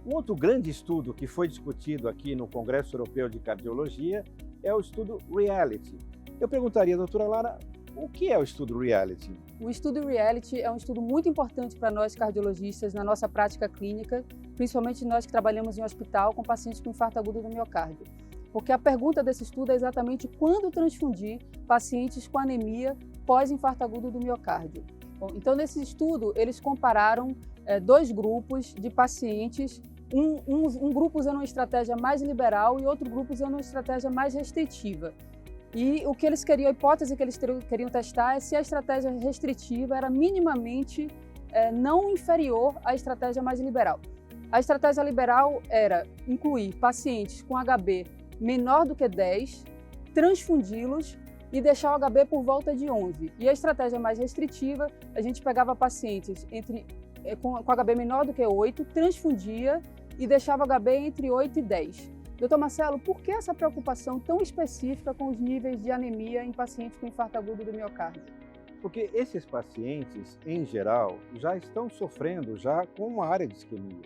Um outro grande estudo que foi discutido aqui no Congresso Europeu de Cardiologia é o estudo REALITY. Eu perguntaria, doutora Lara, o que é o estudo REALITY? O estudo REALITY é um estudo muito importante para nós cardiologistas na nossa prática clínica, principalmente nós que trabalhamos em hospital com pacientes com infarto agudo do miocárdio. Porque a pergunta desse estudo é exatamente quando transfundir pacientes com anemia pós-infarto agudo do miocárdio. Bom, então, nesse estudo, eles compararam dois grupos de pacientes, um grupo usando uma estratégia mais liberal e outro grupo usando uma estratégia mais restritiva. E o que eles queriam, a hipótese que eles queriam testar é se a estratégia restritiva era minimamente não inferior à estratégia mais liberal. A estratégia liberal era incluir pacientes com HB menor do que 10, transfundi-los e deixar o HB por volta de 11. E a estratégia mais restritiva, a gente pegava pacientes com HB menor do que 8, transfundia e deixava o HB entre 8 e 10. Doutor Marcelo, por que essa preocupação tão específica com os níveis de anemia em pacientes com infarto agudo do miocárdio? Porque esses pacientes, em geral, já estão sofrendo já com uma área de isquemia.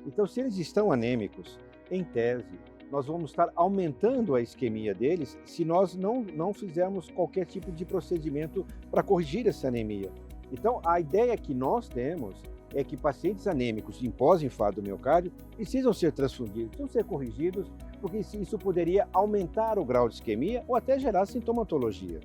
Então, se eles estão anêmicos, em tese, nós vamos estar aumentando a isquemia deles se nós não fizermos qualquer tipo de procedimento para corrigir essa anemia. Então, a ideia que nós temos é que pacientes anêmicos em pós-infarto do miocárdio precisam ser transfundidos, precisam ser corrigidos, porque isso poderia aumentar o grau de isquemia ou até gerar sintomatologia.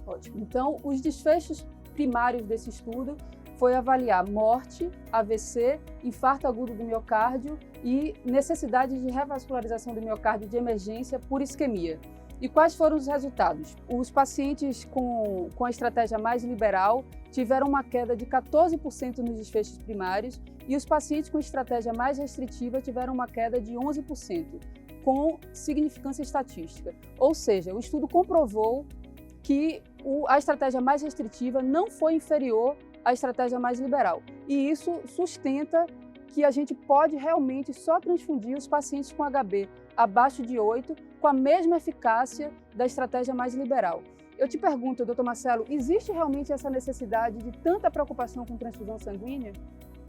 Ótimo. Então, os desfechos primários desse estudo foi avaliar morte, AVC, infarto agudo do miocárdio e necessidade de revascularização do miocárdio de emergência por isquemia. E quais foram os resultados? Os pacientes com a estratégia mais liberal tiveram uma queda de 14% nos desfechos primários e os pacientes com estratégia mais restritiva tiveram uma queda de 11%, com significância estatística. Ou seja, o estudo comprovou que a estratégia mais restritiva não foi inferior à estratégia mais liberal. E isso sustenta que a gente pode realmente só transfundir os pacientes com HB abaixo de 8 com a mesma eficácia da estratégia mais liberal. Eu te pergunto, doutor Marcelo, existe realmente essa necessidade de tanta preocupação com transfusão sanguínea?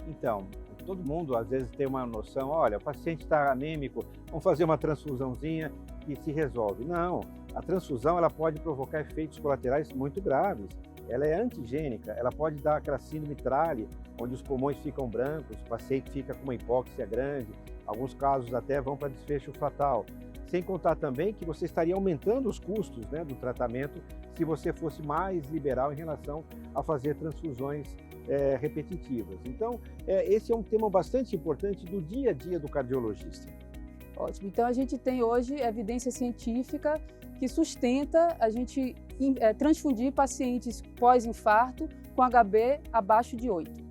Então, todo mundo às vezes tem uma noção, olha, o paciente está anêmico, vamos fazer uma transfusãozinha e se resolve. Não, a transfusão ela pode provocar efeitos colaterais muito graves. Ela é antigênica, ela pode dar aquela síndrome Trale, onde os pulmões ficam brancos, o paciente fica com uma hipóxia grande, alguns casos até vão para desfecho fatal. Sem contar também que você estaria aumentando os custos, né, do tratamento se você fosse mais liberal em relação a fazer transfusões repetitivas. Então, esse é um tema bastante importante do dia a dia do cardiologista. Ótimo. Então, a gente tem hoje evidência científica que sustenta a gente transfundir pacientes pós-infarto com HB abaixo de 8.